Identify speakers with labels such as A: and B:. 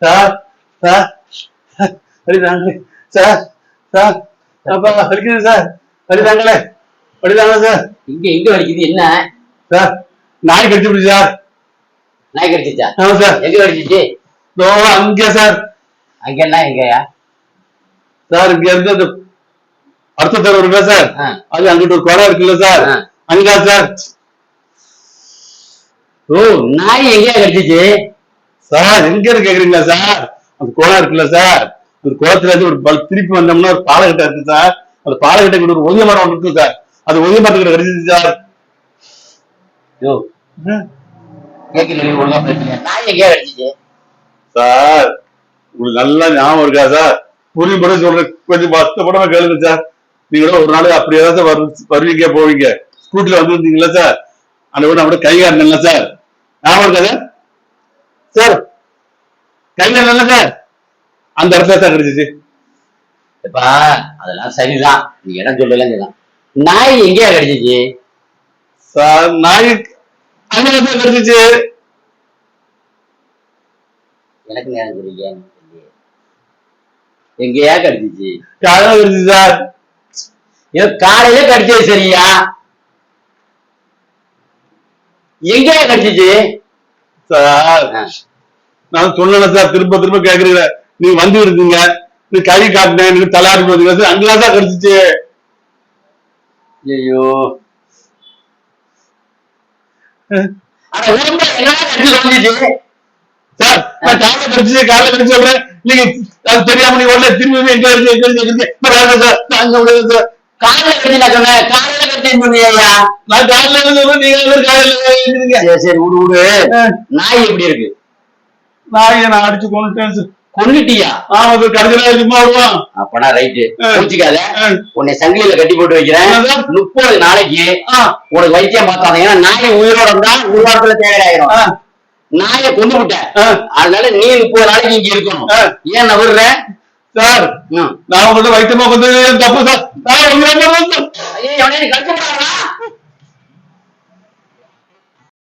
A: Sir sir வழிதாங்களே sir sir அப்பா வலிக்குது sir வழிதாங்களே வழிதாங்க sir.
B: இங்க எங்க வலிக்குது என்ன
A: சார்? நாய் கடிச்சு சார்.
B: நாய் கடிச்சிச்சா?
A: ஆமா சார்.
B: எங்க கடிச்சிச்சு?
A: அங்க சார்.
B: அங்கன்னா எங்கயா
A: சார்? இங்க இருந்து அந்த அடுத்த தெரு இருக்குல்ல சார், அது அங்கிட்டு ஒரு குடம் இருக்குல்ல சார், அங்கா சார்.
B: ஓ, நாய் எங்கயா கடிச்சிச்சு
A: சார்? எங்க கேக்குறீங்களா சார்? அந்த குளம் இருக்குல்ல சார், ஒரு குளத்துல இருந்து ஒரு திருப்பி வந்தோம்னா ஒரு பாலகட்டை இருக்கு சார், அந்த பாலகட்டை கிட்ட ஒரு ஒய்ய மரம் இருக்கு சார், அது ஒய்ய மரத்துக்கிட்ட கடிச்சிச்சு சார்.
B: நாய் எங்கயா கடிச்சிச்சு
A: சார்? உங்களுக்கு நல்லா ஞாபகம் இருக்கா சார்? புரியும் படம் சொல்றேன், கொஞ்சம் படமா கேளுங்க சார். நீங்களும் ஒரு நாள் அப்படியே தான் வருவீங்க போவீங்க, ஸ்கூட்டில வந்துருந்தீங்களா சார், அந்த கூட நம்ம கை காட்டினீங்களா சார், ஞாபகம் இருக்கா சார்? சார் கை காட்டினீங்களா சார், அந்த இடத்துல தான் கிடைச்சிச்சு.
B: அதெல்லாம் சரிதான், நீ இடம் சொல்லலாம். நாய் எங்கேயா கிடைச்சிச்சு
A: சார்? நாய் அங்க கிடைச்சிச்சு.
B: எனக்கு நேரம் சொல்லிங்க, எங்கேயா கிடைச்சிச்சு?
A: காலையில கிடைச்சிச்சு சார்.
B: காலையில கிடைச்சது சரியா, எங்கேயா கிடைச்சிச்சு
A: சார்? நான் சொல்லல சார், திரும்ப திரும்ப கேக்குறீங்க. நீ வந்து இருக்கீங்க, நீ கை காட்டினேன், நீ தலாரி போதுங்க, அங்கதான் தான் கிடைச்சிச்சு.
B: ஐயோ,
A: சார் நான் காலை கிடைச்சிச்சு, காலை கிடைச்சு சொல்றேன், நீங்க அது தெரியாம நீ உடனே திரும்பி எங்க இருக்கு சார், தாங்க முடியாது சார்.
B: காலையில கட்டி நான் சொன்னேன், காலையில கட்டின்னு சொன்னியா?
A: நான் காலையில சொல்றேன், நீங்க காலையில.
B: சரி விடு விடு. நாய் எப்படி இருக்கு?
A: நாயை நான் அடிச்சு கொண்டுட்டேன் சார்.
B: கொண்டுட்டியா?
A: ஆமா சார், கடைசியில சும்மா வருவான்.
B: அப்பனா ரைட்டு, குடிச்சிக்காத, உன்னை சங்கிலியில கட்டி போட்டு வைக்கிறேன். 30 நாளைக்கு உனக்கு வைத்தியம் பார்த்தாங்க. ஏன்னா நாய் உயிரோட இருந்தா 1 வாரத்துல தேவையாயிரும். நாயை கொண்டு விட்டேன், அதனால நீ 30 நாளைக்கு இங்க இருக்கணும். ஏன் நவர்ற
A: சார்? நான் உங்கள்ட்ட வைத்தியமா கொஞ்சம் தப்பு சார்.
B: ஐயோ, கடிச்சு